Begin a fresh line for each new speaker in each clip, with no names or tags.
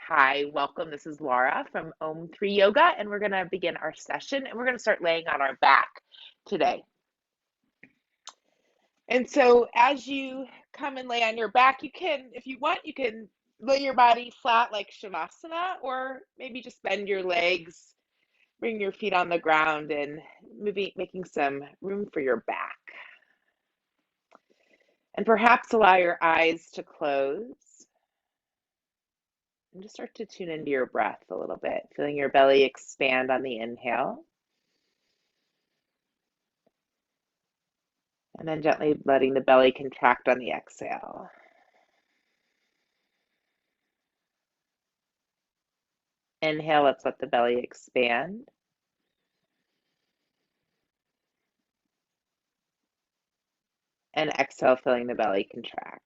Hi, welcome. This is Lara from Om 3 Yoga, and we're going to begin our session and we're going to start laying on our back today. And so, as you come and lay on your back, you can, if you want, you can lay your body flat like Shavasana, or maybe just bend your legs, bring your feet on the ground, and making some room for your back. And perhaps allow your eyes to close. And just start to tune into your breath a little bit, feeling your belly expand on the inhale, and then gently letting the belly contract on the exhale. Inhale, let's let the belly expand. And exhale, feeling the belly contract.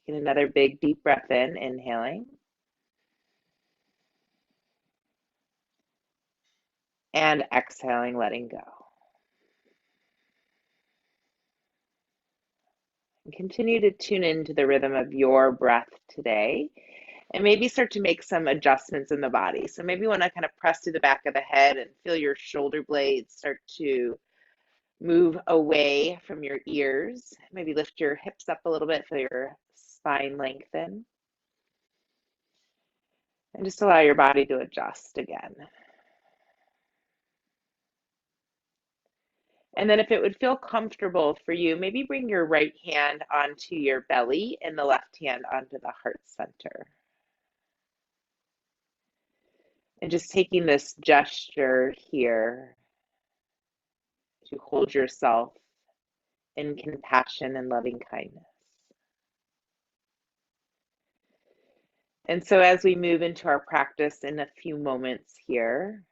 Taking another big deep breath in, inhaling. And exhaling, letting go. And continue to tune into the rhythm of your breath today. And maybe start to make some adjustments in the body. So maybe you want to kind of press through the back of the head and feel your shoulder blades start to move away from your ears. Maybe lift your hips up a little bit, feel your spine lengthen. And just allow your body to adjust again. And then if it would feel comfortable for you, maybe bring your right hand onto your belly and the left hand onto the heart center. And just taking this gesture here to hold yourself in compassion and loving kindness. And so as we move into our practice in a few moments here,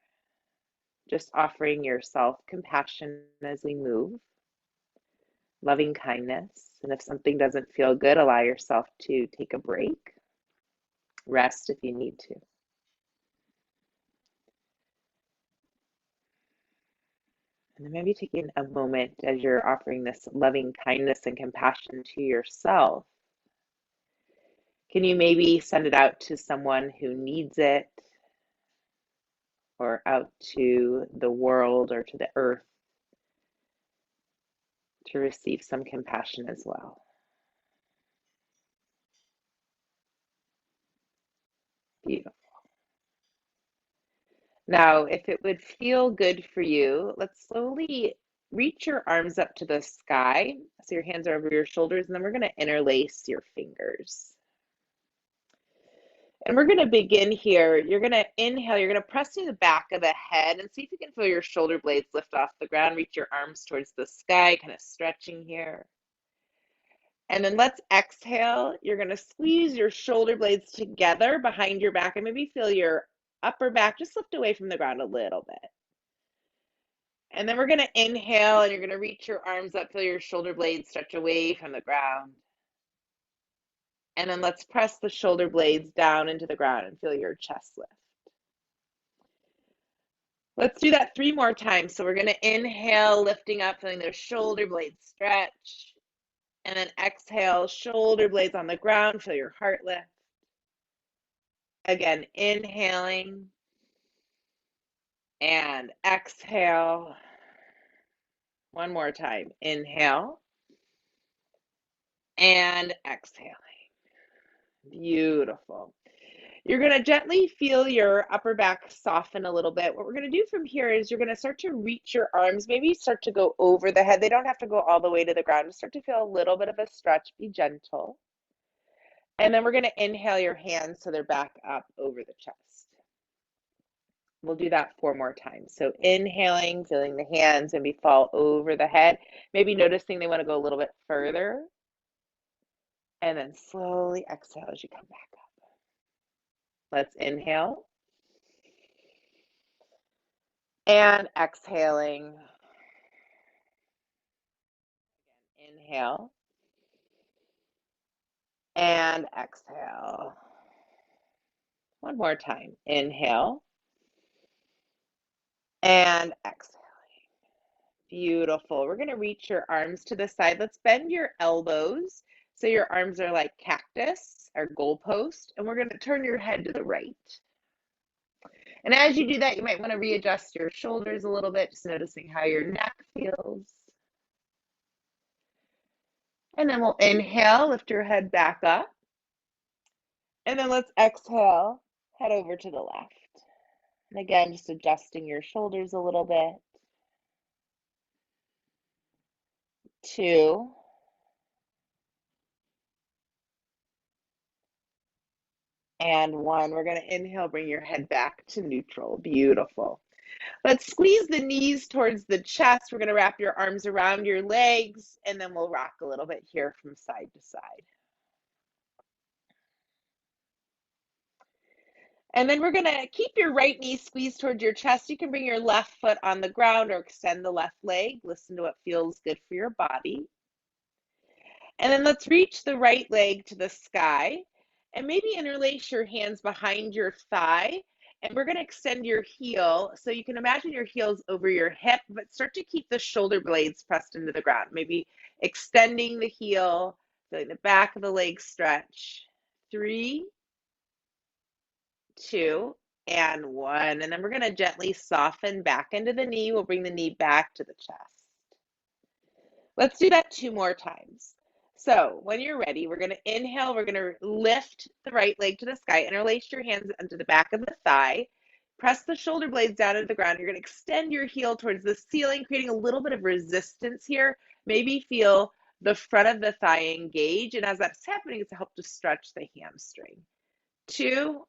just offering yourself compassion as we move, loving kindness. And if something doesn't feel good, allow yourself to take a break, rest if you need to. And then maybe taking a moment as you're offering this loving kindness and compassion to yourself. Can you maybe send it out to someone who needs it, or out to the world or to the earth to receive some compassion as well? Beautiful. Now, if it would feel good for you, let's slowly reach your arms up to the sky. So your hands are over your shoulders, and then we're going to interlace your fingers. And we're going to begin here. You're going to inhale, you're going to press to the back of the head and see if you can feel your shoulder blades lift off the ground. Reach your arms towards the sky, kind of stretching here. And then let's exhale. You're going to squeeze your shoulder blades together behind your back and maybe feel your upper back just lift away from the ground a little bit. And then we're going to inhale and you're going to reach your arms up, feel your shoulder blades stretch away from the ground. And then let's press the shoulder blades down into the ground and feel your chest lift. Let's do that 3 more times. So we're going to inhale, lifting up, feeling those shoulder blades stretch. And then exhale, shoulder blades on the ground, feel your heart lift. Again, inhaling and exhale. One more time. Inhale and exhaling. Beautiful. You're going to gently feel your upper back soften a little bit. What we're going to do from here is you're going to start to reach your arms, maybe start to go over the head. They don't have to go all the way to the ground. Just start to feel a little bit of a stretch. Be gentle. And then we're going to inhale your hands so they're back up over the chest. We'll do that 4 more times. So inhaling, feeling the hands maybe fall over the head, maybe noticing they want to go a little bit further. And then slowly exhale as you come back up. Let's inhale. And exhaling. Inhale. And exhale. One more time. Inhale. And exhaling. Beautiful. We're going to reach your arms to the side. Let's bend your elbows so your arms are like cactus or goalpost, and we're going to turn your head to the right. And as you do that, you might want to readjust your shoulders a little bit, just noticing how your neck feels. And then we'll inhale, lift your head back up. And then let's exhale, head over to the left. And again, just adjusting your shoulders a little bit. 2, and 1. We're going to inhale, bring your head back to neutral. Beautiful. Let's squeeze the knees towards the chest. We're going to wrap your arms around your legs, and then we'll rock a little bit here from side to side. And then we're going to keep your right knee squeezed towards your chest. You can bring your left foot on the ground or extend the left leg. Listen to what feels good for your body. And then let's reach the right leg to the sky and maybe interlace your hands behind your thigh. And we're going to extend your heel. So you can imagine your heels over your hip, but start to keep the shoulder blades pressed into the ground. Maybe extending the heel, feeling the back of the leg stretch. 3, 2, and 1. And then we're going to gently soften back into the knee. We'll bring the knee back to the chest. Let's do that 2 more times. So when you're ready, we're going to inhale. We're going to lift the right leg to the sky. Interlace your hands under the back of the thigh. Press the shoulder blades down into the ground. You're going to extend your heel towards the ceiling, creating a little bit of resistance here. Maybe feel the front of the thigh engage. And as that's happening, it's to help to stretch the hamstring. 2,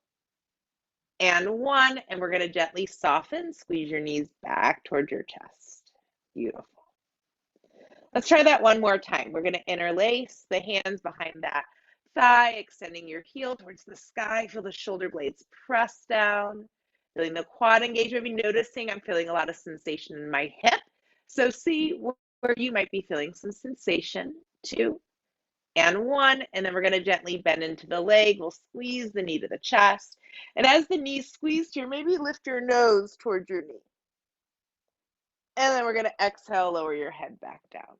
and 1. And we're going to gently soften. Squeeze your knees back towards your chest. Beautiful. Let's try that one more time. We're going to interlace the hands behind that thigh, extending your heel towards the sky. Feel the shoulder blades press down, feeling the quad engage. Maybe noticing I'm feeling a lot of sensation in my hip. So see where you might be feeling some sensation. 2, and 1. And then we're going to gently bend into the leg. We'll squeeze the knee to the chest. And as the knee squeezed here, maybe lift your nose towards your knee. And then we're going to exhale, lower your head back down.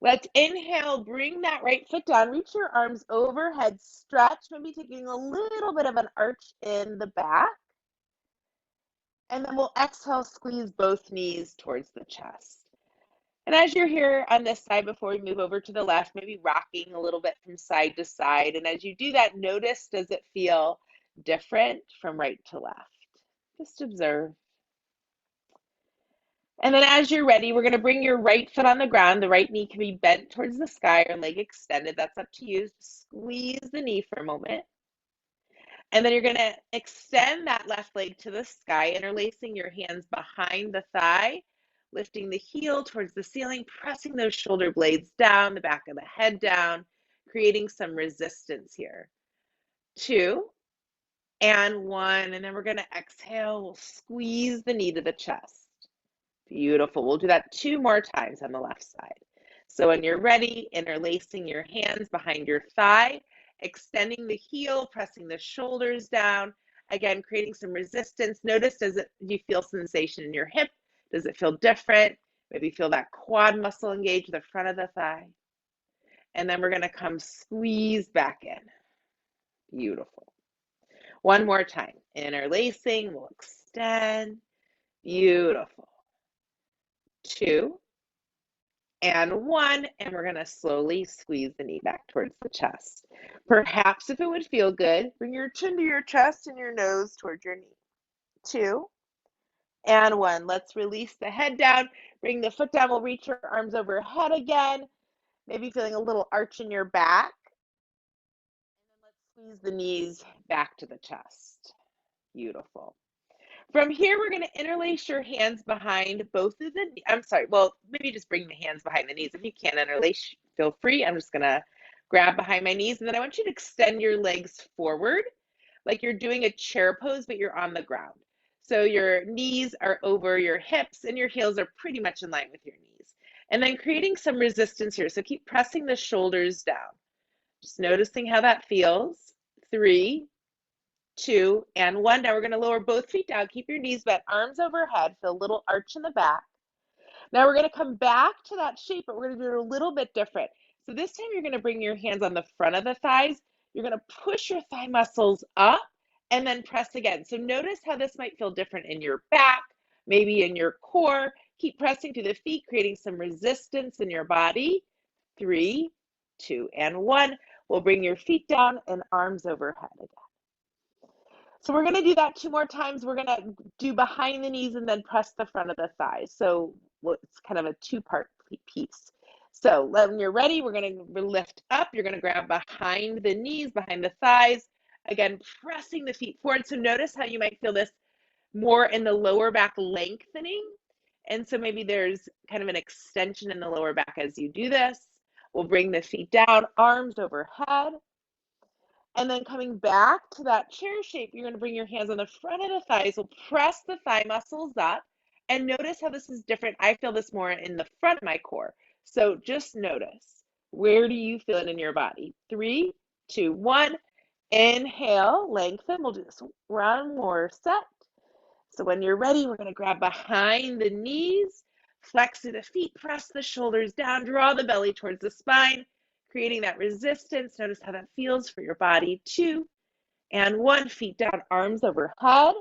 Let's inhale, bring that right foot down, reach your arms overhead, stretch, maybe taking a little bit of an arch in the back. And then we'll exhale, squeeze both knees towards the chest. And as you're here on this side, before we move over to the left, maybe rocking a little bit from side to side. And as you do that, notice, does it feel different from right to left? Just observe. And then as you're ready, we're going to bring your right foot on the ground. The right knee can be bent towards the sky or leg extended. That's up to you. Squeeze the knee for a moment. And then you're going to extend that left leg to the sky, interlacing your hands behind the thigh, lifting the heel towards the ceiling, pressing those shoulder blades down, the back of the head down, creating some resistance here. 2, and 1. And then we're going to exhale. We'll squeeze the knee to the chest. Beautiful. We'll do that 2 more times on the left side. So when you're ready, interlacing your hands behind your thigh, extending the heel, pressing the shoulders down. Again, creating some resistance. Notice, do you feel sensation in your hip? Does it feel different? Maybe feel that quad muscle engage the front of the thigh. And then we're going to come squeeze back in. Beautiful. One more time. Interlacing, we'll extend. Beautiful. 2, and 1, and we're going to slowly squeeze the knee back towards the chest. Perhaps if it would feel good, bring your chin to your chest and your nose towards your knee. 2, and 1. Let's release the head down, bring the foot down. We'll reach your arms overhead again, maybe feeling a little arch in your back. And then let's squeeze the knees back to the chest. Beautiful. From here, we're going to interlace your hands behind both of the, I'm sorry, well, maybe just bring the hands behind the knees. If you can't interlace, feel free. I'm just going to grab behind my knees. And then I want you to extend your legs forward like you're doing a chair pose, but you're on the ground. So your knees are over your hips and your heels are pretty much in line with your knees. And then creating some resistance here. So keep pressing the shoulders down. Just noticing how that feels. 3, 2, and 1. Now we're going to lower both feet down. Keep your knees bent, arms overhead. Feel a little arch in the back. Now we're going to come back to that shape, but we're going to do it a little bit different. So this time you're going to bring your hands on the front of the thighs. You're going to push your thigh muscles up and then press again. So notice how this might feel different in your back, maybe in your core. Keep pressing through the feet, creating some resistance in your body. 3, 2, and 1. We'll bring your feet down and arms overhead again. So we're going to do that 2 more times. We're going to do behind the knees and then press the front of the thighs. So it's kind of a 2-part piece. So when you're ready, we're going to lift up. You're going to grab behind the knees, behind the thighs. Again, pressing the feet forward. So notice how you might feel this more in the lower back lengthening. And so maybe there's kind of an extension in the lower back as you do this. We'll bring the feet down, arms overhead. And then coming back to that chair shape, you're going to bring your hands on the front of the thighs. We'll press the thigh muscles up. And notice how this is different. I feel this more in the front of my core. So just notice, where do you feel it in your body? 3, 2, 1. Inhale, lengthen. We'll do this one more set. So when you're ready, we're going to grab behind the knees, flex through the feet, press the shoulders down, draw the belly towards the spine, creating that resistance. Notice how that feels for your body. 2 and 1, feet down, arms overhead.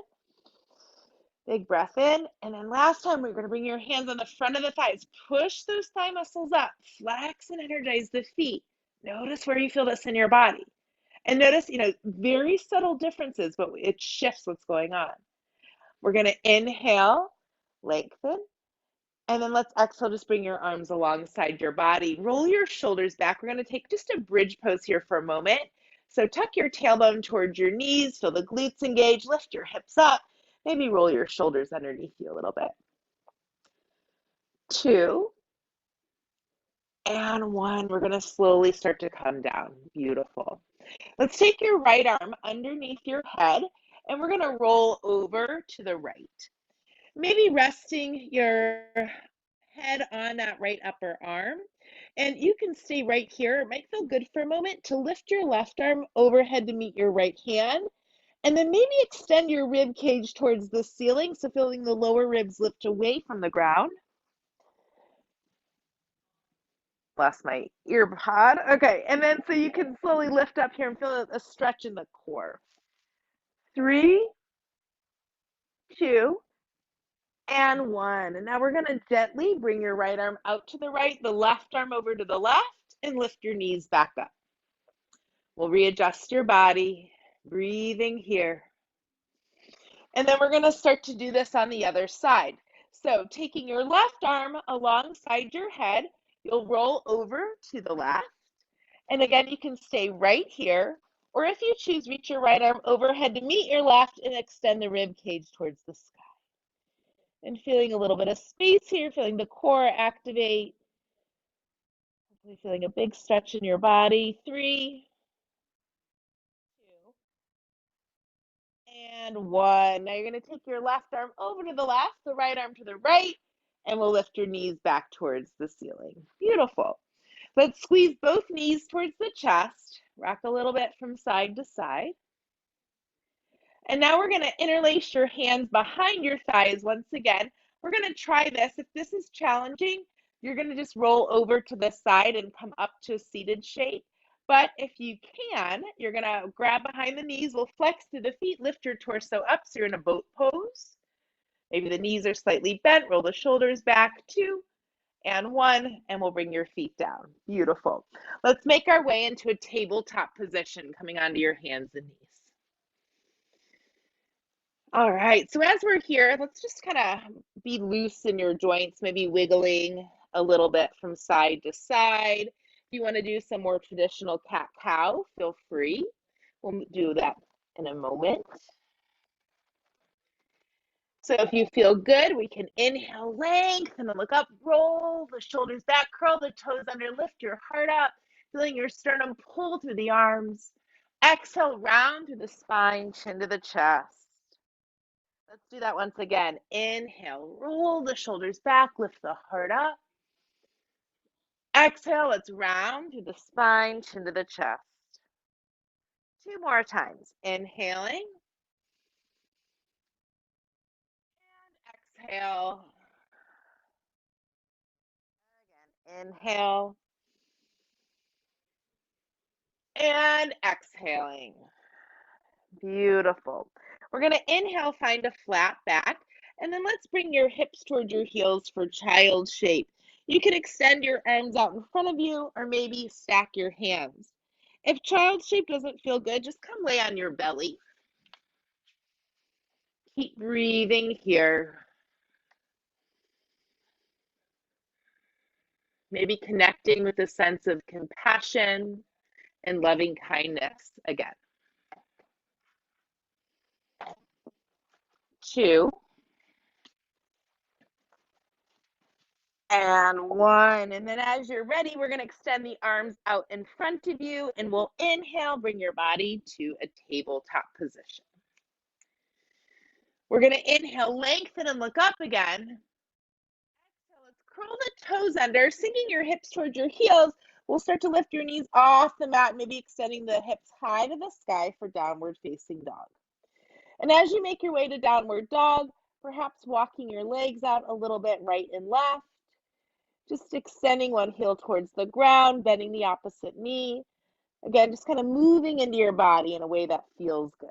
Big breath in. And then last time, we're going to bring your hands on the front of the thighs. Push those thigh muscles up, flex and energize the feet. Notice where you feel this in your body. And notice, very subtle differences, but it shifts what's going on. We're going to inhale, lengthen, and then let's exhale. Just bring your arms alongside your body. Roll your shoulders back. We're going to take just a bridge pose here for a moment. So tuck your tailbone towards your knees, feel the glutes engage, lift your hips up, maybe roll your shoulders underneath you a little bit. 2 and 1. We're going to slowly start to come down. Beautiful. Let's take your right arm underneath your head, and we're going to roll over to the right. Maybe resting your head on that right upper arm. And you can stay right here. It might feel good for a moment to lift your left arm overhead to meet your right hand. And then maybe extend your rib cage towards the ceiling. So feeling the lower ribs lift away from the ground. Lost my ear pod. Okay. And then so you can slowly lift up here and feel a stretch in the core. 3, 2, and 1. And now we're going to gently bring your right arm out to the right, the left arm over to the left, and lift your knees back up. We'll readjust your body, breathing here. And then we're going to start to do this on the other side. So taking your left arm alongside your head, you'll roll over to the left. And again, you can stay right here. Or if you choose, reach your right arm overhead to meet your left and extend the rib cage towards the sky. And feeling a little bit of space here, feeling the core activate. Hopefully feeling a big stretch in your body. 3, 2, and 1. Now you're going to take your left arm over to the left, the right arm to the right, and we'll lift your knees back towards the ceiling. Beautiful. Let's squeeze both knees towards the chest. Rock a little bit from side to side. And now we're going to interlace your hands behind your thighs once again. We're going to try this. If this is challenging, you're going to just roll over to the side and come up to a seated shape. But if you can, you're going to grab behind the knees. We'll flex through the feet, lift your torso up so you're in a boat pose. Maybe the knees are slightly bent. Roll the shoulders back. 2 and 1, and we'll bring your feet down. Beautiful. Let's make our way into a tabletop position, coming onto your hands and knees. All right, so as we're here, let's just kind of be loose in your joints, maybe wiggling a little bit from side to side. If you want to do some more traditional cat-cow, feel free. We'll do that in a moment. So if you feel good, we can inhale, lengthen and look up, roll the shoulders back, curl the toes under, lift your heart up, feeling your sternum pull through the arms. Exhale, round through the spine, chin to the chest. Let's do that once again. Inhale, roll the shoulders back, lift the heart up. Exhale, let's round through the spine, chin to the chest. 2 more times. Inhaling. And exhale. Inhale and exhaling. Beautiful. We're going to inhale, find a flat back, and then let's bring your hips towards your heels for child shape. You can extend your arms out in front of you or maybe stack your hands. If child shape doesn't feel good, just come lay on your belly. Keep breathing here. Maybe connecting with a sense of compassion and loving kindness again. 2 and 1. And then as you're ready, we're going to extend the arms out in front of you and we'll inhale, bring your body to a tabletop position. We're going to inhale, lengthen and look up again. So let's curl the toes under, sinking your hips towards your heels. We'll start to lift your knees off the mat, maybe extending the hips high to the sky for downward facing dog. And as you make your way to downward dog, perhaps walking your legs out a little bit right and left, just extending one heel towards the ground, bending the opposite knee. Again, just kind of moving into your body in a way that feels good.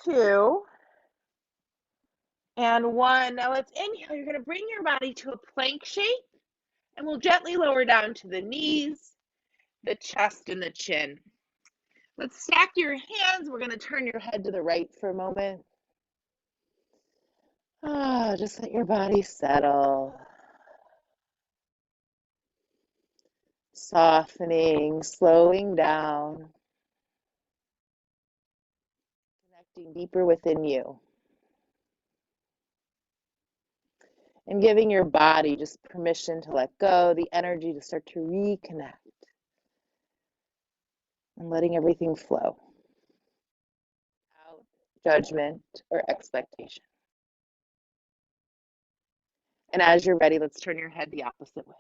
2 and 1. Now let's inhale. You're going to bring your body to a plank shape, and we'll gently lower down to the knees, the chest, and the chin. Let's stack your hands. We're going to turn your head to the right for a moment. Just let your body settle. Softening, slowing down, connecting deeper within you. And giving your body just permission to let go, the energy to start to reconnect. And letting everything flow without judgment or expectation. And as you're ready, let's turn your head the opposite way.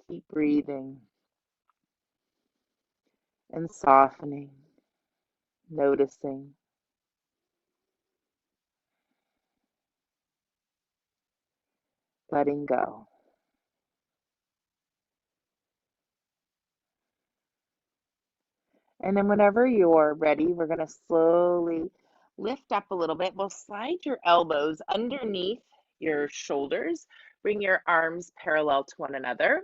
Keep breathing and softening, noticing. Letting go. And then whenever you're ready, we're going to slowly lift up a little bit. We'll slide your elbows underneath your shoulders. Bring your arms parallel to one another.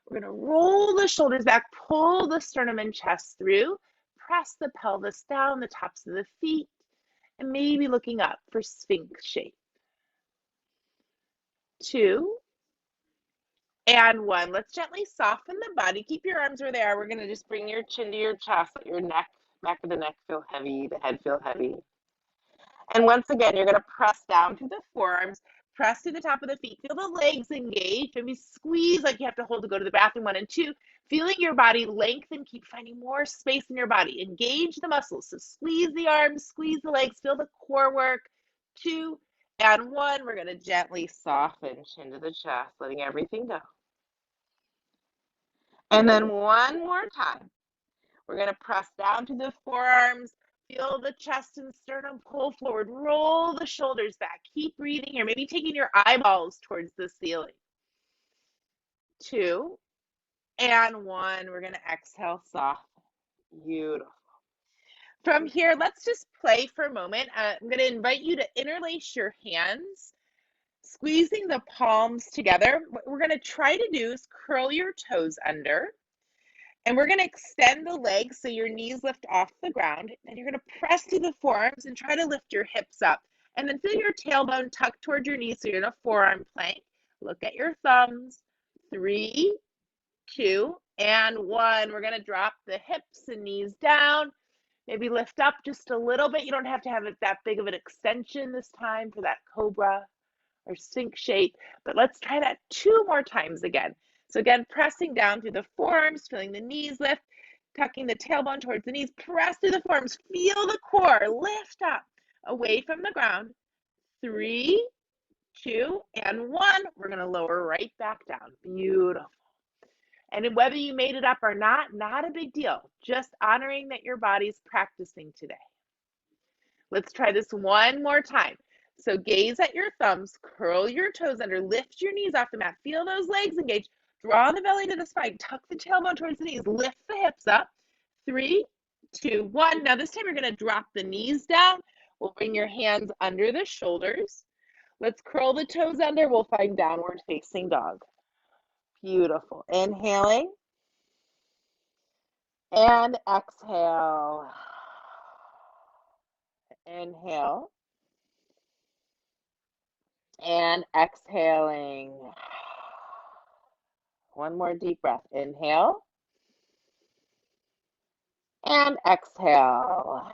We're going to roll the shoulders back, pull the sternum and chest through, press the pelvis down, the tops of the feet, and maybe looking up for Sphinx shape. 2 and 1. Let's gently soften the body. Keep your arms where they are. We're going to just bring your chin to your chest, let your neck, back of the neck feel heavy, the head feel heavy. And once again, you're going to press down to the forearms, press to the top of the feet, feel the legs engage, maybe squeeze like you have to hold to go to the bathroom. 1 and 2, feeling your body lengthen, keep finding more space in your body. Engage the muscles. So squeeze the arms, squeeze the legs, feel the core work. 2 and 1, we're going to gently soften chin to the chest, letting everything go. And then one more time. We're going to press down to the forearms, feel the chest and sternum pull forward, roll the shoulders back. Keep breathing here, maybe taking your eyeballs towards the ceiling. 2 and 1. We're going to exhale, soft. Beautiful. From here, let's just play for a moment. I'm going to invite you to interlace your hands, squeezing the palms together. What we're going to try to do is curl your toes under. And we're going to extend the legs so your knees lift off the ground. And you're going to press through the forearms and try to lift your hips up. And then feel your tailbone tuck towards your knees so you're in a forearm plank. Look at your thumbs. 3, 2, and 1. We're going to drop the hips and knees down. Maybe lift up just a little bit. You don't have to have it that big of an extension this time for that cobra or Sphinx shape. But let's try that 2 more times again. So again, pressing down through the forearms, feeling the knees lift, tucking the tailbone towards the knees, press through the forearms, feel the core, lift up, away from the ground. 3, 2, and 1. We're going to lower right back down. Beautiful. And whether you made it up or not a big deal. Just honoring that your body's practicing today. Let's try this one more time. So gaze at your thumbs, curl your toes under, lift your knees off the mat, feel those legs engage, draw the belly to the spine, tuck the tailbone towards the knees, lift the hips up. 3, 2, 1. Now this time you're going to drop the knees down. We'll bring your hands under the shoulders. Let's curl the toes under. We'll find downward facing dog. Beautiful. Inhaling and exhale. Inhale and exhaling. One more deep breath. Inhale and exhale.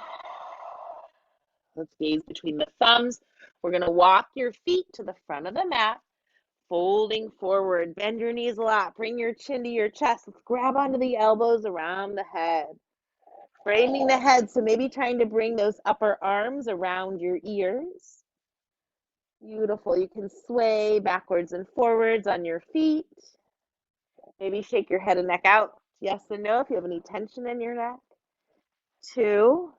Let's gaze between the thumbs. We're going to walk your feet to the front of the mat, folding forward. Bend your knees a lot. Bring your chin to your chest. Let's grab onto the elbows around the head. Framing the head, so maybe trying to bring those upper arms around your ears. Beautiful. You can sway backwards and forwards on your feet. Maybe shake your head and neck out. Yes and no if you have any tension in your neck. 2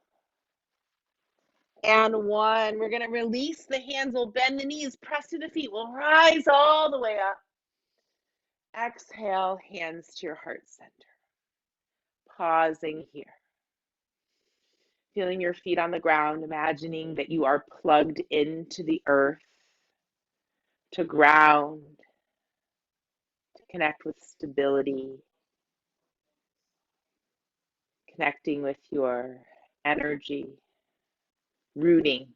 and 1. We're going to release the hands. We'll bend the knees, press to the feet. We'll rise all the way up. Exhale, hands to your heart center. Pausing here. Feeling your feet on the ground, imagining that you are plugged into the earth, to ground, to connect with stability, connecting with your energy, rooting.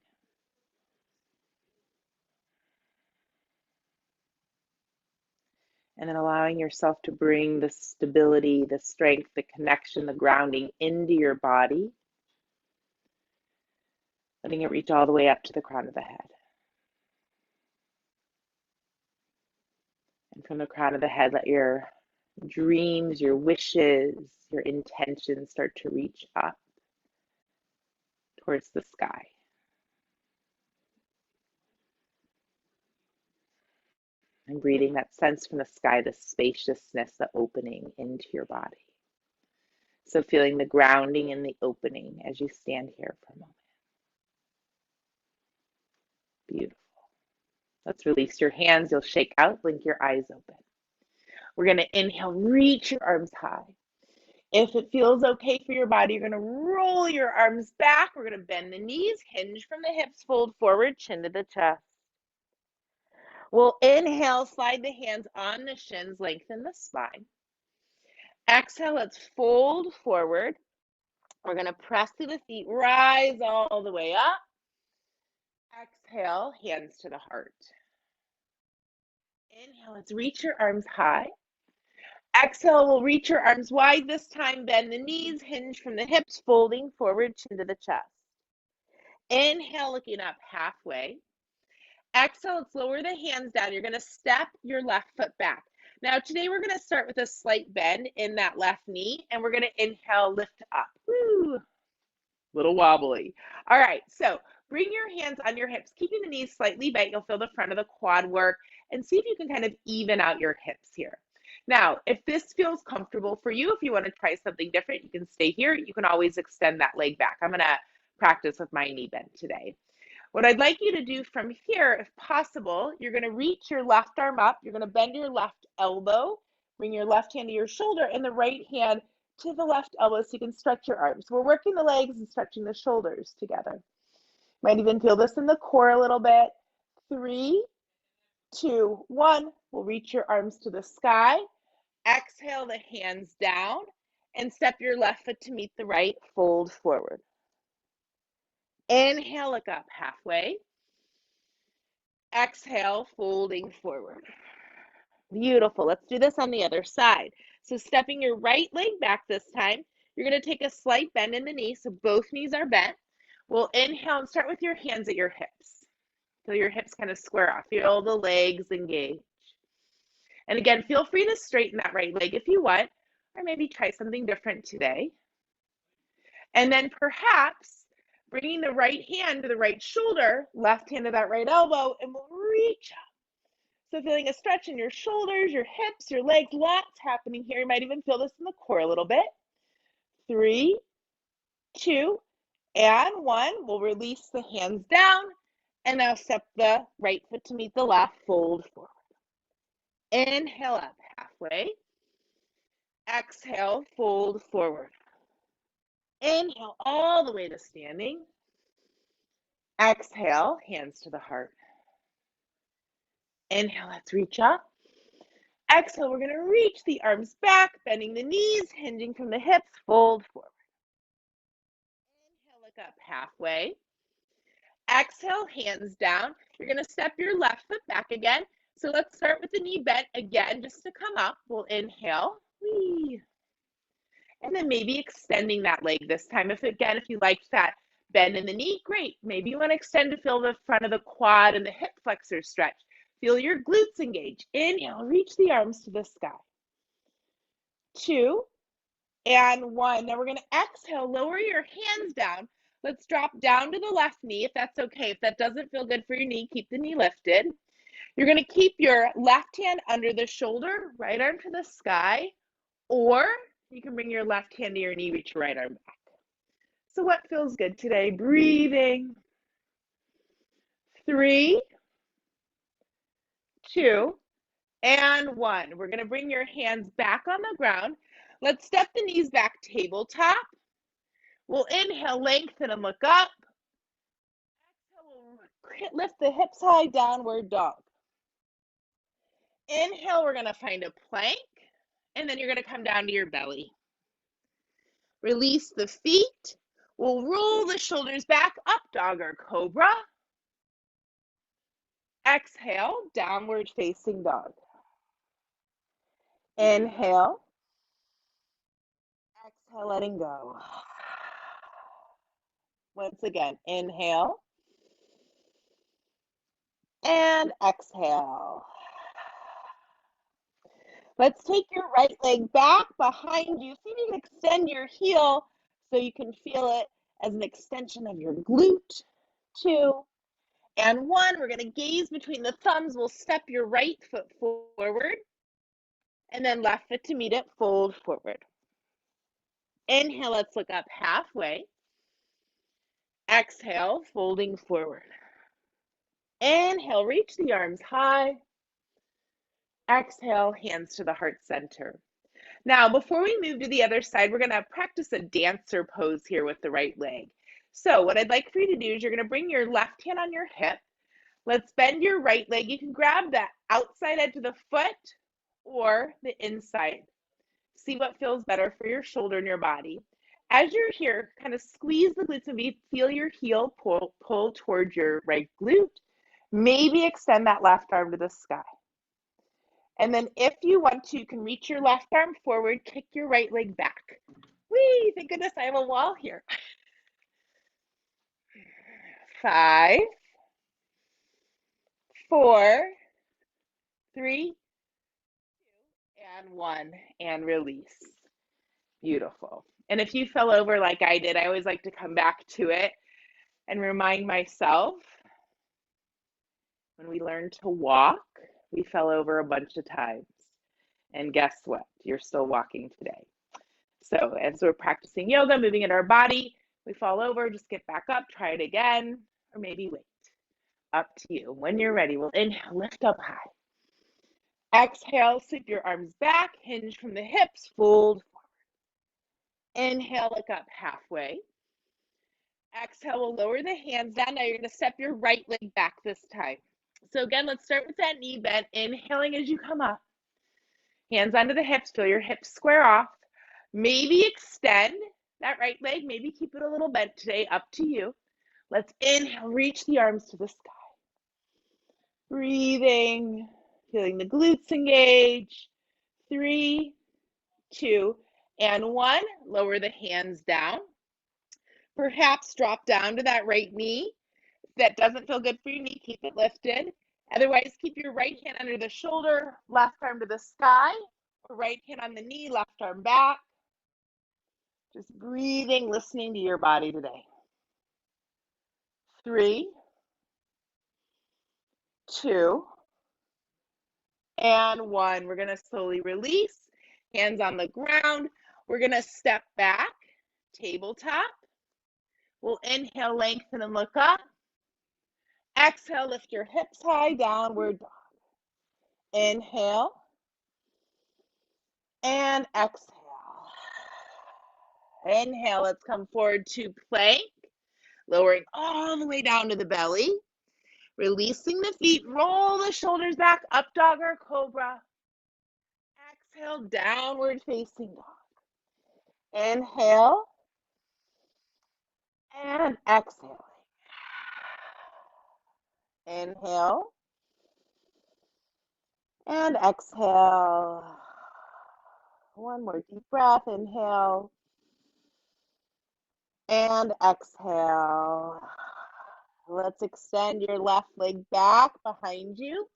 And then allowing yourself to bring the stability, the strength, the connection, the grounding into your body, letting it reach all the way up to the crown of the head. And from the crown of the head, let your dreams, your wishes, your intentions start to reach up towards the sky. And breathing that sense from the sky, the spaciousness, the opening into your body. So feeling the grounding and the opening as you stand here for a moment. Beautiful. Let's release your hands. You'll shake out, blink your eyes open. We're going to inhale, reach your arms high. If it feels okay for your body, you're going to roll your arms back. We're going to bend the knees, hinge from the hips, fold forward, chin to the chest. We'll inhale, slide the hands on the shins, lengthen the spine. Exhale, let's fold forward. We're going to press to the feet, rise all the way up. Exhale, hands to the heart. Inhale, let's reach your arms high. Exhale, we'll reach your arms wide this time. Bend the knees, hinge from the hips, folding forward, chin to the chest. Inhale, looking up halfway. Exhale, let's lower the hands down. You're going to step your left foot back. Now, today we're going to start with a slight bend in that left knee, and we're going to inhale, lift up. Woo! Little wobbly. All right, so bring your hands on your hips, keeping the knees slightly bent. You'll feel the front of the quad work, and see if you can kind of even out your hips here. Now, if this feels comfortable for you, if you want to try something different, you can stay here. You can always extend that leg back. I'm going to practice with my knee bend today. What I'd like you to do from here, if possible, you're going to reach your left arm up. You're going to bend your left elbow, bring your left hand to your shoulder, and the right hand to the left elbow so you can stretch your arms. We're working the legs and stretching the shoulders together. Might even feel this in the core a little bit. 3, 2, 1. We'll reach your arms to the sky. Exhale the hands down and step your left foot to meet the right. Fold forward. Inhale, look up halfway. Exhale, folding forward. Beautiful. Let's do this on the other side. So stepping your right leg back this time, you're going to take a slight bend in the knee, so both knees are bent. We'll inhale and start with your hands at your hips. So your hips kind of square off. Feel the legs engage. And again, feel free to straighten that right leg if you want, or maybe try something different today. And then perhaps bringing the right hand to the right shoulder, left hand to that right elbow, and we'll reach up. So feeling a stretch in your shoulders, your hips, your legs, lots happening here. You might even feel this in the core a little bit. 3, 2, and 1. We'll release the hands down. And now step the right foot to meet the left, fold forward. Inhale up halfway. Exhale, fold forward. Inhale all the way to standing. Exhale, hands to the heart. Inhale, let's reach up. Exhale, we're going to reach the arms back, bending the knees, hinging from the hips, fold forward. Inhale, look up halfway. Exhale, hands down. You're going to step your left foot back again. So let's start with the knee bent again, just to come up. We'll inhale. Whee. And then maybe extending that leg this time. If you liked that bend in the knee, great. Maybe you want to extend to feel the front of the quad and the hip flexors stretch. Feel your glutes engage. Inhale, reach the arms to the sky. 2 and 1. Now we're going to exhale, lower your hands down. Let's drop down to the left knee if that's okay. If that doesn't feel good for your knee, keep the knee lifted. You're going to keep your left hand under the shoulder, right arm to the sky, or you can bring your left hand to your knee, reach your right arm back. So what feels good today? Breathing. 3, 2, and 1. We're going to bring your hands back on the ground. Let's step the knees back, tabletop. We'll inhale, lengthen and look up. Exhale, we'll lift the hips high, downward dog. Inhale, we're going to find a plank, and then you're going to come down to your belly. Release the feet. We'll roll the shoulders back, up dog or cobra. Exhale, downward facing dog. Inhale. Exhale, letting go. Once again, inhale. And exhale. Let's take your right leg back behind you. See if you can extend your heel so you can feel it as an extension of your glute. 2 and 1. We're going to gaze between the thumbs. We'll step your right foot forward and then left foot to meet it, fold forward. Inhale, let's look up halfway. Exhale, folding forward. Inhale, reach the arms high. Exhale, hands to the heart center. Now, before we move to the other side, we're going to practice a dancer pose here with the right leg. So what I'd like for you to do is you're going to bring your left hand on your hip. Let's bend your right leg. You can grab the outside edge of the foot or the inside. See what feels better for your shoulder and your body. As you're here, kind of squeeze the glutes and feel your heel pull towards your right glute. Maybe extend that left arm to the sky. And then if you want to, you can reach your left arm forward, kick your right leg back. Whee, thank goodness I have a wall here. 5, 4, 3, 2, and 1, and release. Beautiful. And if you fell over like I did, I always like to come back to it and remind myself when we learned to walk, we fell over a bunch of times. And guess what? You're still walking today. So as we're practicing yoga, moving in our body, we fall over, just get back up, try it again, or maybe wait. Up to you. When you're ready, we'll inhale, lift up high. Exhale, sweep your arms back, hinge from the hips, fold forward. Inhale, look up halfway. Exhale, we'll lower the hands down. Now you're going to step your right leg back this time. So again, let's start with that knee bend, inhaling as you come up. Hands onto the hips, feel your hips square off. Maybe extend that right leg, maybe keep it a little bent today, up to you. Let's inhale, reach the arms to the sky. Breathing, feeling the glutes engage. 3, 2, and 1. Lower the hands down. Perhaps drop down to that right knee. If that doesn't feel good for your knee, keep it lifted. Otherwise, keep your right hand under the shoulder, left arm to the sky, or right hand on the knee, left arm back. Just breathing, listening to your body today. 3, 2, and 1. We're going to slowly release. Hands on the ground. We're going to step back, tabletop. We'll inhale, lengthen, and look up. Exhale, lift your hips high, downward dog. Inhale and exhale. Inhale, let's come forward to plank, lowering all the way down to the belly. Releasing the feet, roll the shoulders back, up dog or cobra. Exhale, downward facing dog. Inhale and exhale. Inhale and exhale. One more deep breath. Inhale and exhale. Let's extend your left leg back behind you.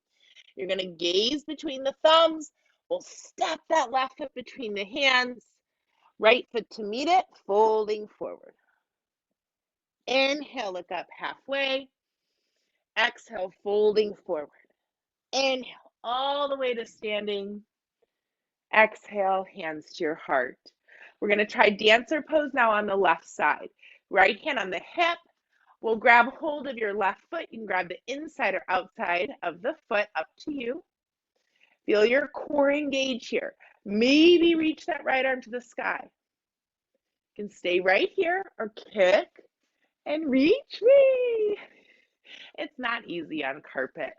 You're going to gaze between the thumbs. We'll step that left foot between the hands. Right foot to meet it, folding forward. Inhale, look up halfway. Exhale, folding forward. Inhale, all the way to standing. Exhale, hands to your heart. We're going to try dancer pose now on the left side. Right hand on the hip. We'll grab hold of your left foot. You can grab the inside or outside of the foot, up to you. Feel your core engage here. Maybe reach that right arm to the sky. You can stay right here or kick and reach me. It's not easy on carpet.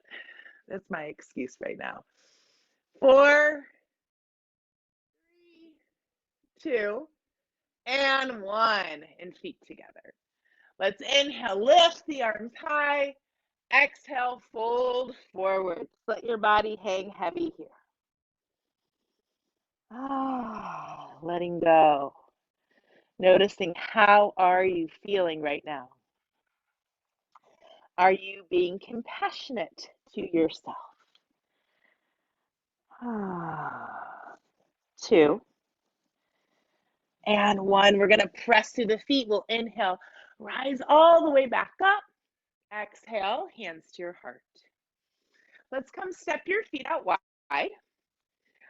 That's my excuse right now. 4, 3, 2, and 1. And feet together. Let's inhale, lift the arms high. Exhale, fold forward. Let your body hang heavy here. Letting go. Noticing, how are you feeling right now? Are you being compassionate to yourself? 2 and 1. We're going to press through the feet. We'll inhale, rise all the way back up. Exhale, hands to your heart. Let's come step your feet out wide.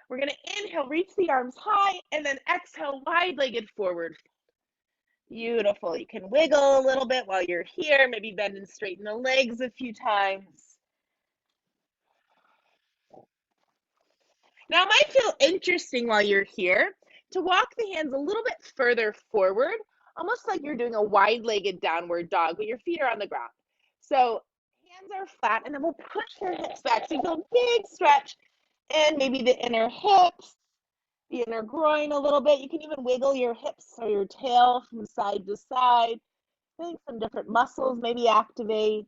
We're going to inhale, reach the arms high, and then exhale, wide-legged forward. Beautiful. You can wiggle a little bit while you're here, maybe bend and straighten the legs a few times. Now, it might feel interesting while you're here to walk the hands a little bit further forward, almost like you're doing a wide-legged downward dog, but your feet are on the ground. So hands are flat, and then we'll push your hips back. So you feel a big stretch, and maybe the inner hips, the inner groin a little bit. You can even wiggle your hips or your tail from side to side. I think some different muscles maybe activate.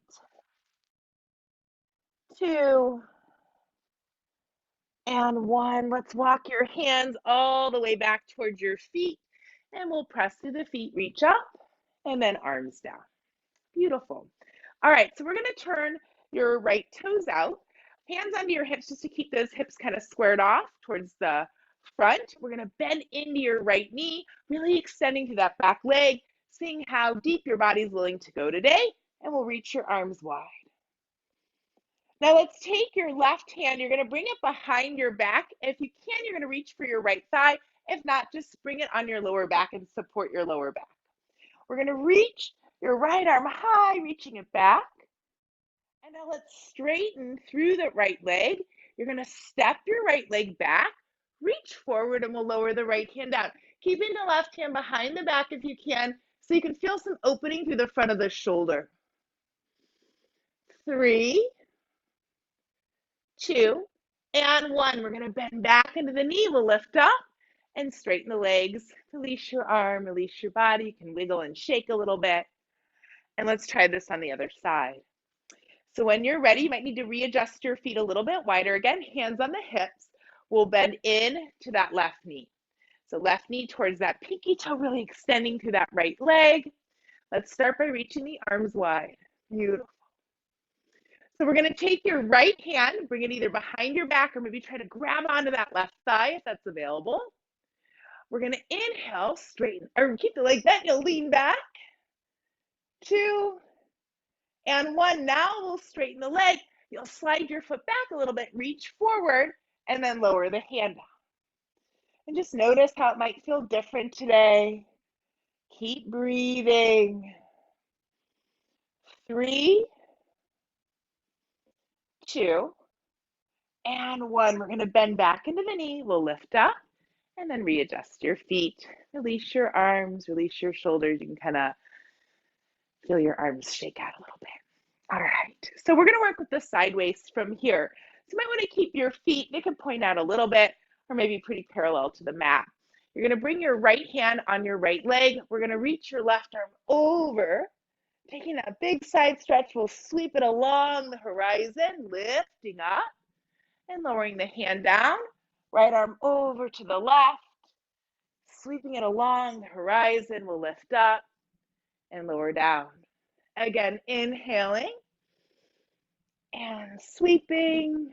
2 and 1. Let's walk your hands all the way back towards your feet, and we'll press through the feet, reach up, and then arms down. Beautiful. All right, so we're going to turn your right toes out, hands under your hips just to keep those hips kind of squared off towards the front. We're going to bend into your right knee, really extending through that back leg, seeing how deep your body's willing to go today, and we'll reach your arms wide. Now let's take your left hand, you're going to bring it behind your back. If you can, you're going to reach for your right thigh. If not, just bring it on your lower back and support your lower back. We're going to reach your right arm high, reaching it back. And now let's straighten through the right leg. You're going to step your right leg back, reach forward, and we'll lower the right hand down. Keeping the left hand behind the back if you can, so you can feel some opening through the front of the shoulder. 3, 2, and 1. We're going to bend back into the knee. We'll lift up and straighten the legs. Release your arm, release your body. You can wiggle and shake a little bit. And let's try this on the other side. So when you're ready, you might need to readjust your feet a little bit wider. Again, hands on the hips. We'll bend in to that left knee. So left knee towards that pinky toe, really extending through that right leg. Let's start by reaching the arms wide. Beautiful. So we're going to take your right hand, bring it either behind your back or maybe try to grab onto that left thigh if that's available. We're going to inhale, straighten, or keep the leg bent. You'll lean back. 2 and 1. Now we'll straighten the leg. You'll slide your foot back a little bit, reach forward, and then lower the hand down. And just notice how it might feel different today. Keep breathing. 3, two, and one. We're going to bend back into the knee. We'll lift up and then readjust your feet. Release your arms, release your shoulders. You can kind of feel your arms shake out a little bit. All right, so we're going to work with the side waist from here. So you might want to keep your feet, they can point out a little bit or maybe pretty parallel to the mat. You're going to bring your right hand on your right leg. We're going to reach your left arm over, taking that big side stretch. We'll sweep it along the horizon, lifting up and lowering the hand down. Right arm over to the left, sweeping it along the horizon. We'll lift up and lower down. Again, inhaling and sweeping,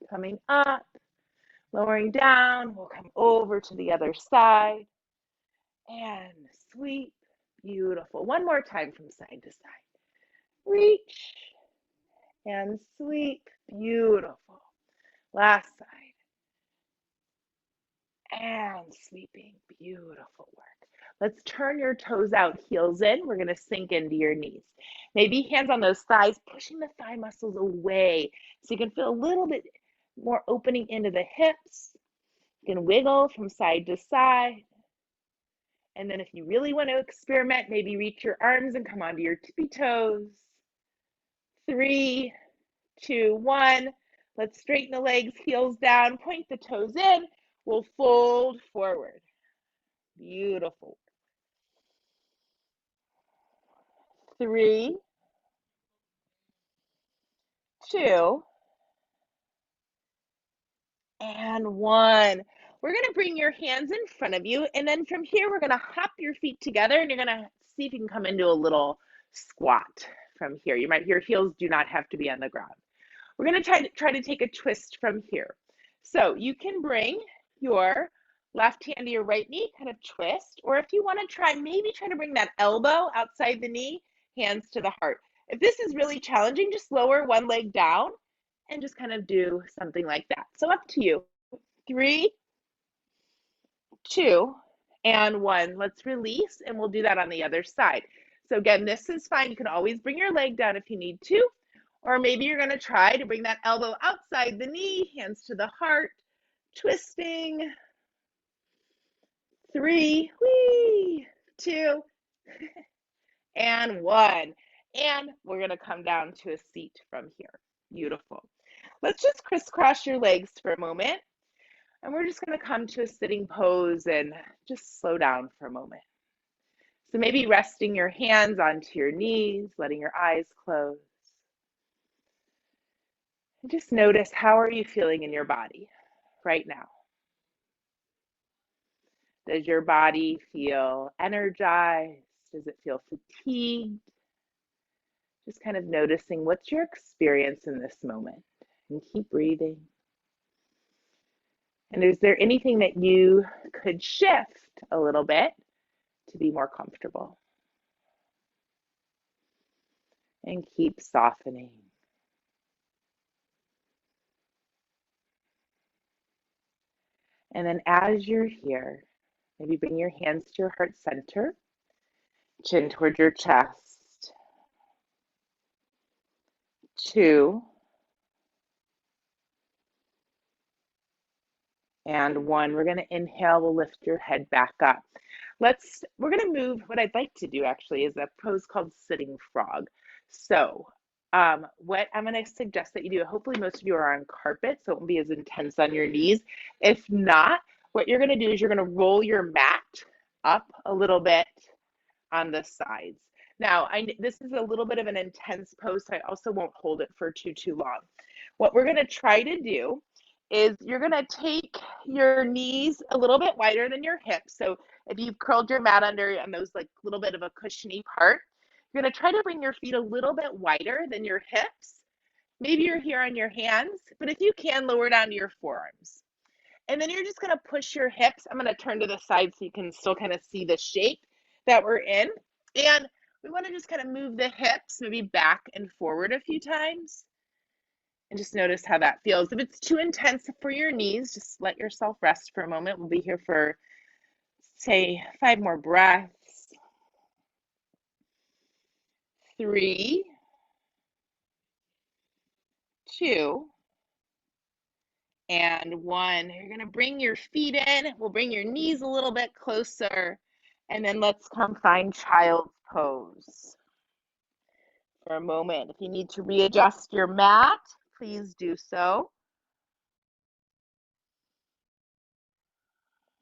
coming up, lowering down. We'll come over to the other side and sweep. Beautiful. One more time from side to side. Reach and sweep. Beautiful. Last side. And sweeping. Beautiful work. Let's turn your toes out, heels in. We're going to sink into your knees. Maybe hands on those thighs, pushing the thigh muscles away so you can feel a little bit more opening into the hips. You can wiggle from side to side. And then if you really want to experiment, maybe reach your arms and come onto your tippy toes. 3, 2, 1. Let's straighten the legs, heels down, point the toes in. We'll fold forward. Beautiful. 3, 2, and 1. We're going to bring your hands in front of you, and then from here, we're going to hop your feet together, and you're going to see if you can come into a little squat from here. Your heels do not have to be on the ground. We're going to try to take a twist from here. So you can bring your left hand to your right knee, kind of twist, or if you want to try, maybe try to bring that elbow outside the knee, hands to the heart. If this is really challenging, just lower one leg down and just kind of do something like that. So up to you. 3, 2, and 1. Let's release, and we'll do that on the other side. So again, this is fine. You can always bring your leg down if you need to, or maybe you're going to try to bring that elbow outside the knee, hands to the heart, twisting. 3, 2, and 1. And we're going to come down to a seat from here. Beautiful. Let's just crisscross your legs for a moment. And we're just going to come to a sitting pose and just slow down for a moment. So maybe resting your hands onto your knees, letting your eyes close. And just notice, how are you feeling in your body right now? Does your body feel energized? Does it feel fatigued? Just kind of noticing, what's your experience in this moment? And keep breathing. And is there anything that you could shift a little bit to be more comfortable? And keep softening. And then as you're here, maybe bring your hands to your heart center, chin toward your chest. 2, and 1. We're going to inhale. We'll lift your head back up. We're going to move. What I'd like to do actually is a pose called sitting frog. So what I'm going to suggest that you do, hopefully most of you are on carpet, so it won't be as intense on your knees. If not, what you're going to do is you're going to roll your mat up a little bit on the sides. Now, this is a little bit of an intense pose, so I also won't hold it for too long. What we're going to try to do is you're going to take your knees a little bit wider than your hips. So if you've curled your mat under on those like little bit of a cushiony part, you're going to try to bring your feet a little bit wider than your hips. Maybe you're here on your hands, but if you can, lower down to your forearms. And then you're just going to push your hips. I'm going to turn to the side so you can still kind of see the shape that we're in. And we want to just kind of move the hips maybe back and forward a few times. And just notice how that feels. If it's too intense for your knees, just let yourself rest for a moment. We'll be here for, say, 5 more breaths. 3, 2, and 1. You're going to bring your feet in. We'll bring your knees a little bit closer. And then let's come find child's pose for a moment. If you need to readjust your mat, please do so.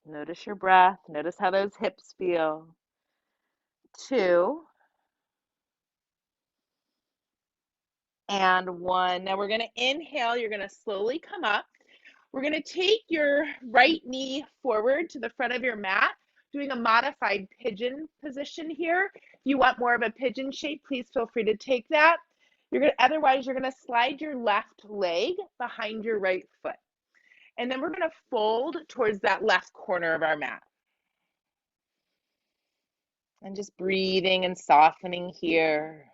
Notice your breath. Notice how those hips feel. 2, and 1. Now we're going to inhale. You're going to slowly come up. We're going to take your right knee forward to the front of your mat, doing a modified pigeon position here. If you want more of a pigeon shape, please feel free to take that. Otherwise, you're going to slide your left leg behind your right foot. And then we're going to fold towards that left corner of our mat. And just breathing and softening here.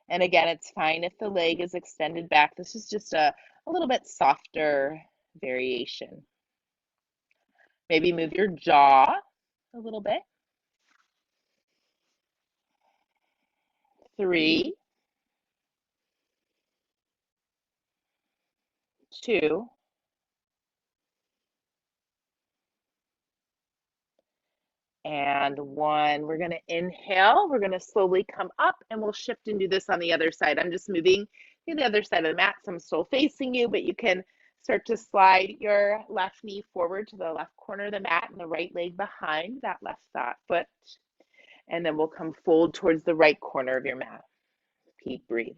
And again, it's fine if the leg is extended back. This is just a little bit softer variation. Maybe move your jaw a little bit. 3, 2, and 1. We're going to inhale. We're going to slowly come up, and we'll shift and do this on the other side. I'm just moving to the other side of the mat, so I'm still facing you, but you can start to slide your left knee forward to the left corner of the mat and the right leg behind that left foot. And then we'll come fold towards the right corner of your mat. Keep breathing.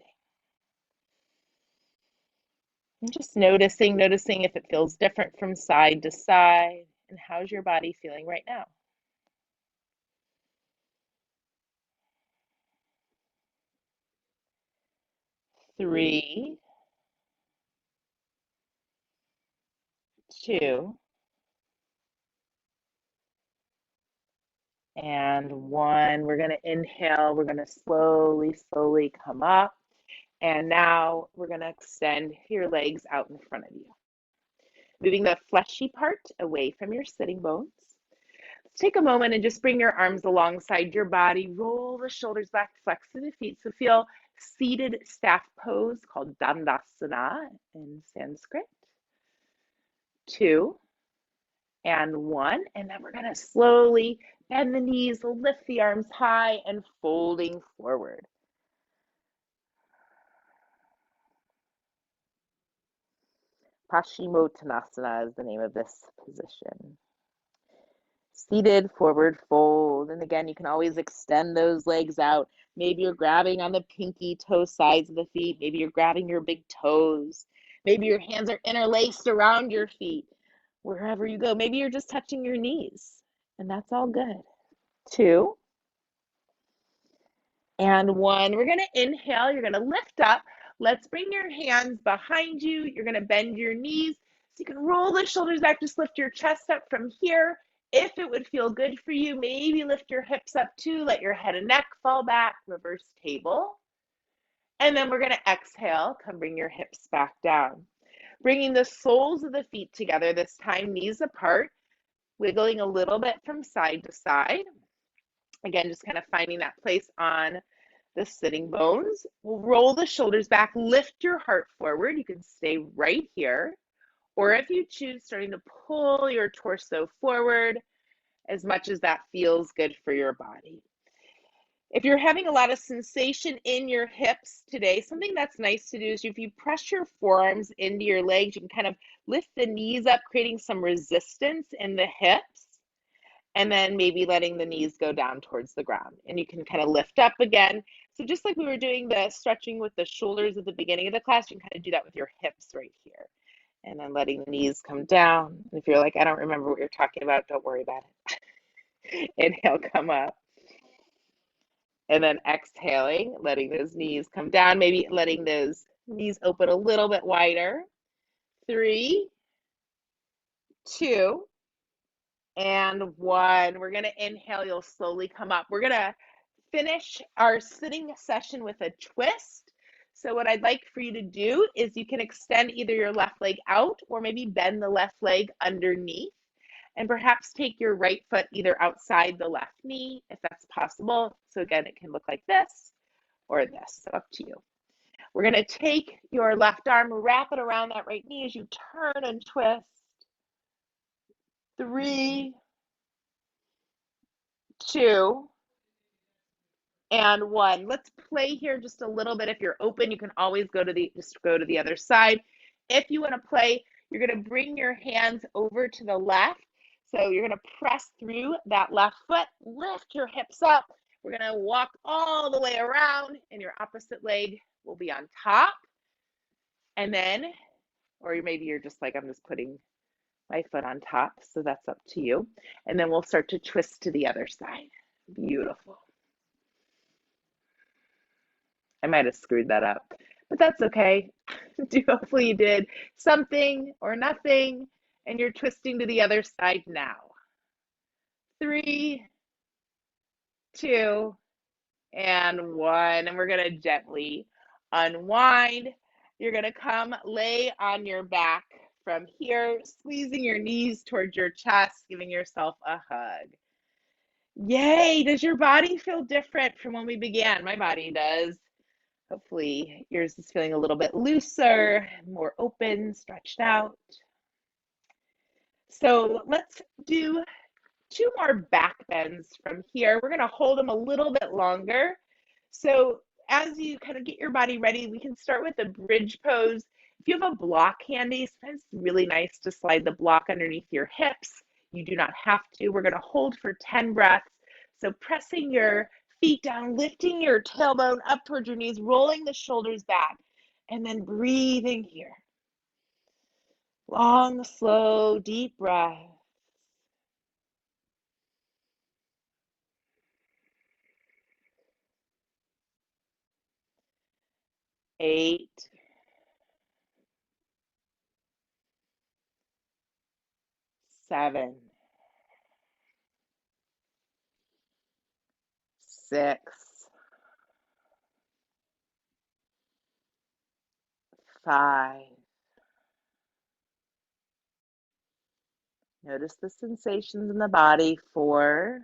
And just noticing if it feels different from side to side. And how's your body feeling right now? 3, 2, and 1. We're going to inhale. We're going to slowly, slowly come up. And now we're going to extend your legs out in front of you. Moving the fleshy part away from your sitting bones. Let's take a moment and just bring your arms alongside your body. Roll the shoulders back, flex through the feet. So feel seated staff pose called Dandasana in Sanskrit. 2, and 1. And then we're going to slowly bend the knees, lift the arms high, and folding forward. Paschimottanasana is the name of this position. Seated, forward fold. And again, you can always extend those legs out. Maybe you're grabbing on the pinky toe sides of the feet. Maybe you're grabbing your big toes. Maybe your hands are interlaced around your feet. Wherever you go, maybe you're just touching your knees, and that's all good. 2, and 1. We're going to inhale. You're going to lift up. Let's bring your hands behind you. You're going to bend your knees so you can roll the shoulders back. Just lift your chest up from here. If it would feel good for you, maybe lift your hips up too. Let your head and neck fall back. Reverse table. And then we're going to exhale. Come bring your hips back down. Bringing the soles of the feet together, this time knees apart, wiggling a little bit from side to side. Again, just kind of finding that place on the sitting bones. We'll roll the shoulders back, lift your heart forward. You can stay right here. Or if you choose, starting to pull your torso forward as much as that feels good for your body. If you're having a lot of sensation in your hips today, something that's nice to do is if you press your forearms into your legs, you can kind of lift the knees up, creating some resistance in the hips, and then maybe letting the knees go down towards the ground. And you can kind of lift up again. So just like we were doing the stretching with the shoulders at the beginning of the class, you can kind of do that with your hips right here. And then letting the knees come down. And if you're like, I don't remember what you're talking about, don't worry about it. Inhale, come up. And then exhaling, letting those knees come down, maybe letting those knees open a little bit wider. 3, 2, and 1. We're going to inhale. You'll slowly come up. We're going to finish our sitting session with a twist. So what I'd like for you to do is you can extend either your left leg out or maybe bend the left leg underneath. And perhaps take your right foot either outside the left knee, if that's possible. So again, it can look like this or this, so up to you. We're going to take your left arm, wrap it around that right knee as you turn and twist. 3, 2, and 1. Let's play here just a little bit. If you're open, you can always just go to the other side. If you want to play, you're going to bring your hands over to the left. So you're going to press through that left foot, lift your hips up. We're going to walk all the way around, and your opposite leg will be on top. And then, or maybe you're just like, I'm just putting my foot on top. So that's up to you. And then we'll start to twist to the other side. Beautiful. I might have screwed that up, but that's okay. Hopefully you did something or nothing, and you're twisting to the other side now. 3, 2, and 1. And we're going to gently unwind. You're going to come lay on your back from here, squeezing your knees towards your chest, giving yourself a hug. Yay! Does your body feel different from when we began? My body does. Hopefully yours is feeling a little bit looser, more open, stretched out. So let's do 2 more back bends from here. We're going to hold them a little bit longer. So as you kind of get your body ready, we can start with the bridge pose. If you have a block handy, sometimes it's really nice to slide the block underneath your hips. You do not have to. We're going to hold for 10 breaths. So pressing your feet down, lifting your tailbone up towards your knees, rolling the shoulders back, and then breathing here. Long, slow, deep breath. 8, 7, 6, 5. Notice the sensations in the body. 4,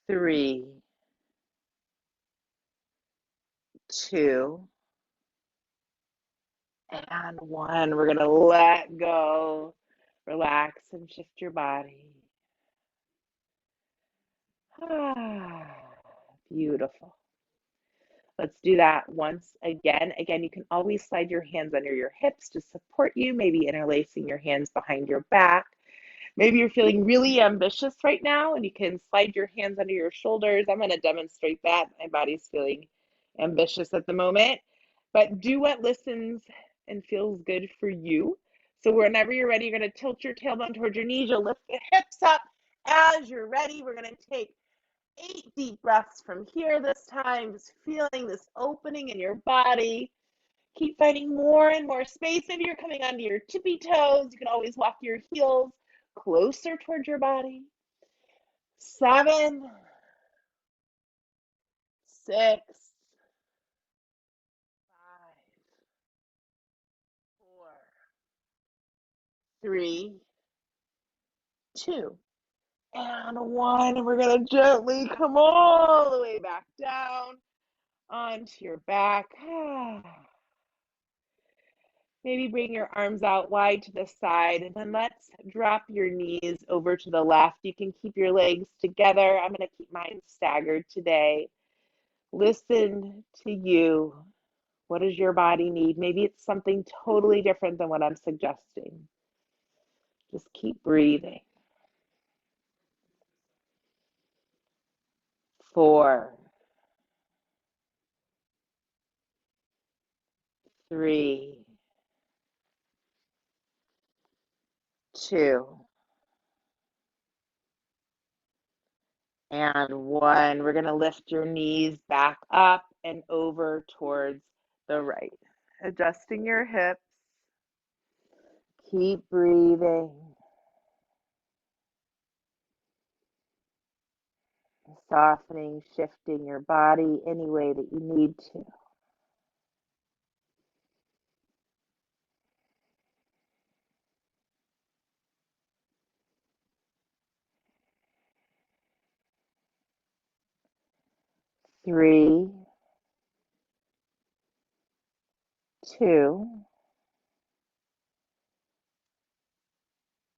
3, 2, and 1. We're going to let go, relax, and shift your body. Ah, beautiful. Let's do that once again. Again, you can always slide your hands under your hips to support you, maybe interlacing your hands behind your back. Maybe you're feeling really ambitious right now and you can slide your hands under your shoulders. I'm going to demonstrate that. My body's feeling ambitious at the moment, but do what listens and feels good for you. So whenever you're ready, you're going to tilt your tailbone towards your knees. You'll lift the hips up. As you're ready, we're going to take 8 deep breaths from here this time, just feeling this opening in your body. Keep finding more and more space. Maybe you're coming onto your tippy toes. You can always walk your heels closer towards your body. 7, 6, 5, 4, 3, 2, and 1. And we're going to gently come all the way back down onto your back. Maybe bring your arms out wide to the side, and then let's drop your knees over to the left. You can keep your legs together. I'm going to keep mine staggered today. Listen to you. What does your body need? Maybe it's something totally different than what I'm suggesting. Just keep breathing. 4, 3, 2, and 1. We're going to lift your knees back up and over towards the right. Adjusting your hips. Keep breathing. Softening, shifting your body any way that you need to. 3, 2,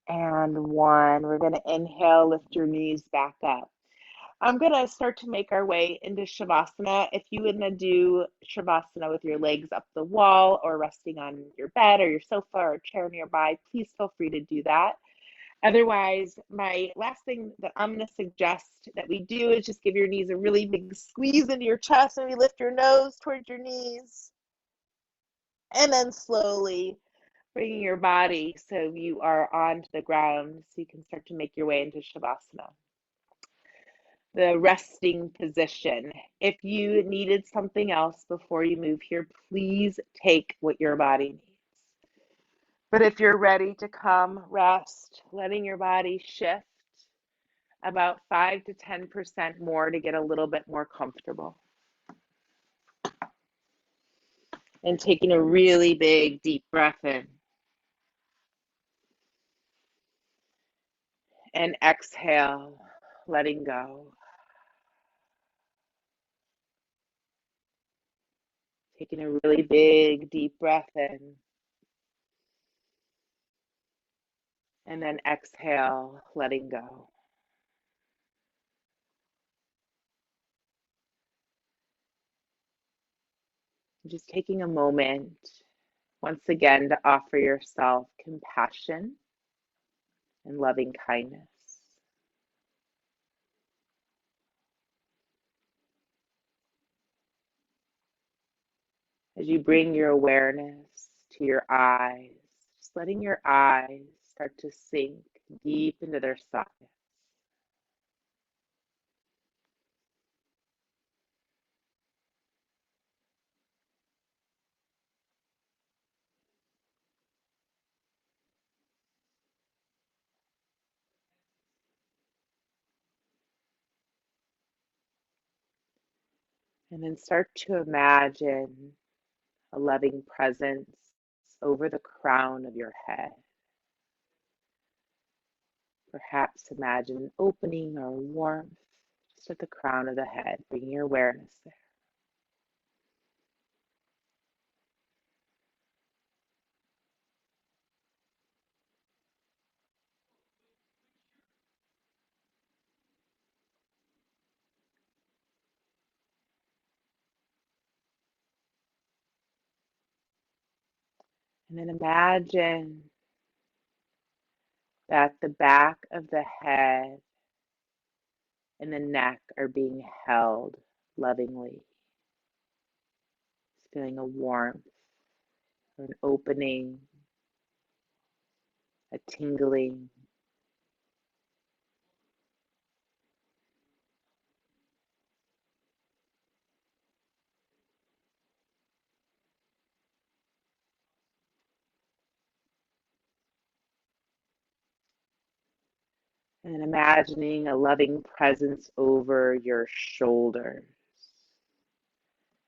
and 1. We're going to inhale, lift your knees back up. I'm going to start to make our way into Shavasana. If you want to do Shavasana with your legs up the wall or resting on your bed or your sofa or chair nearby, please feel free to do that. Otherwise, my last thing that I'm going to suggest that we do is just give your knees a really big squeeze into your chest. Maybe lift your nose towards your knees. And then slowly bringing your body so you are onto the ground so you can start to make your way into Shavasana. The resting position. If you needed something else before you move here, please take what your body needs. But if you're ready to come, rest, letting your body shift about 5 to 10% more to get a little bit more comfortable. And taking a really big, deep breath in. And exhale, letting go. Taking a really big, deep breath in. And then exhale, letting go. Just taking a moment once again to offer yourself compassion and loving kindness. As you bring your awareness to your eyes, just letting your eyes start to sink deep into their sockets. And then start to imagine a loving presence over the crown of your head. Perhaps imagine an opening or warmth just at the crown of the head, bringing your awareness there. And then imagine that the back of the head and the neck are being held lovingly. Just feeling a warmth or an opening, a tingling. And then imagining a loving presence over your shoulders.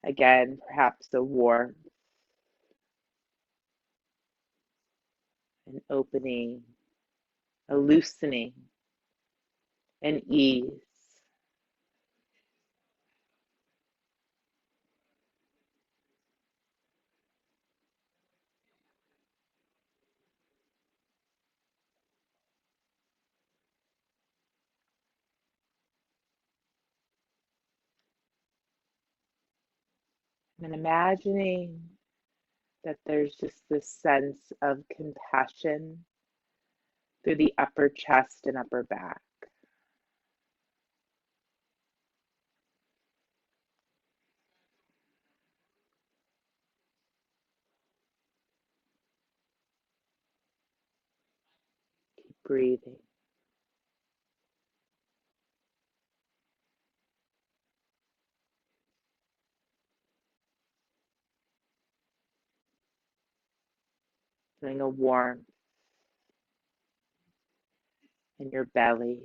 Again, perhaps a warmth, an opening, a loosening, an ease. And imagining that there's just this sense of compassion through the upper chest and upper back. Keep breathing. Feeling a warmth in your belly.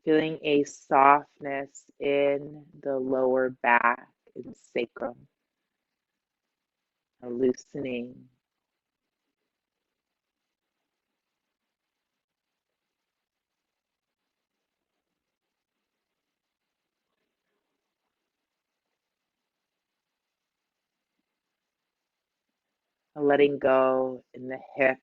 Feeling a softness in the lower back and sacrum. a loosening, a letting go in the hips,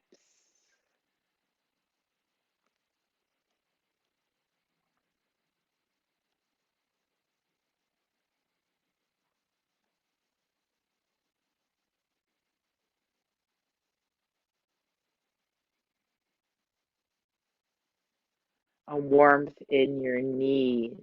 a warmth in your knees.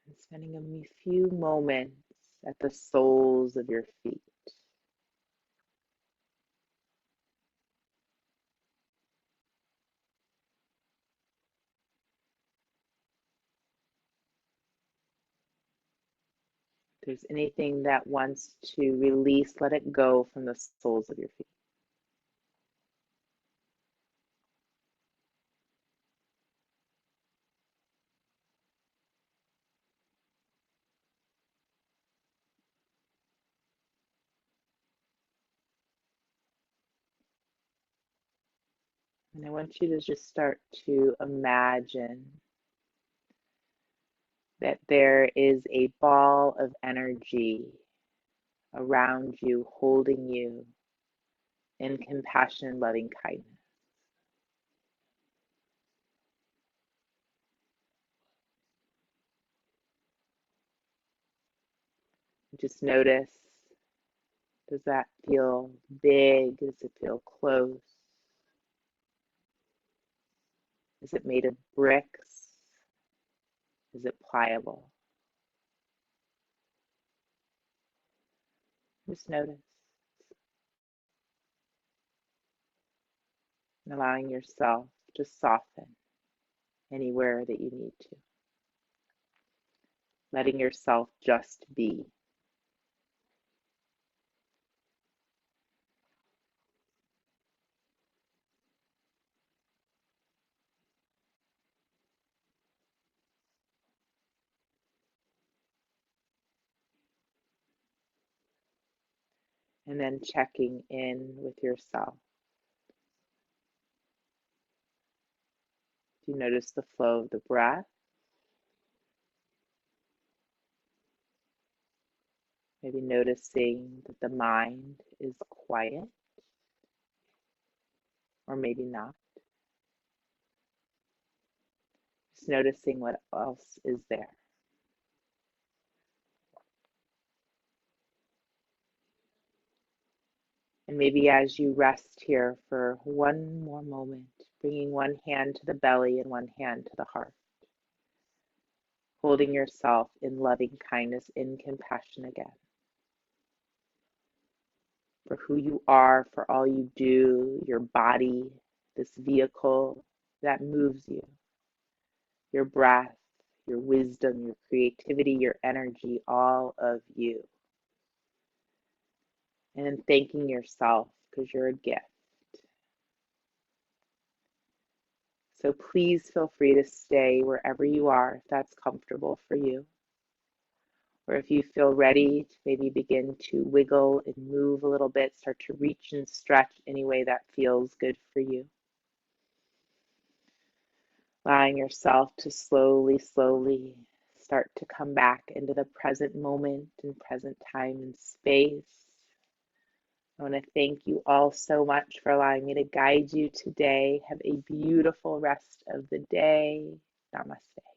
And spending a few moments at the soles of your feet. If there's anything that wants to release, let it go from the soles of your feet. And I want you to just start to imagine that there is a ball of energy around you, holding you in compassion and loving kindness. Just notice, does that feel big? Does it feel close? Is it made of bricks? Is it pliable? Just notice, and allowing yourself to soften anywhere that you need to. Letting yourself just be. And then checking in with yourself. Do you notice the flow of the breath? Maybe noticing that the mind is quiet, or maybe not. Just noticing what else is there. And maybe as you rest here for one more moment, bringing one hand to the belly and one hand to the heart, holding yourself in loving kindness, in compassion again, for who you are, for all you do, your body, this vehicle that moves you, your breath, your wisdom, your creativity, your energy, all of you. And then thanking yourself because you're a gift. So please feel free to stay wherever you are if that's comfortable for you. Or if you feel ready to maybe begin to wiggle and move a little bit, start to reach and stretch any way that feels good for you. Allowing yourself to slowly, slowly start to come back into the present moment and present time and space. I want to thank you all so much for allowing me to guide you today. Have a beautiful rest of the day. Namaste.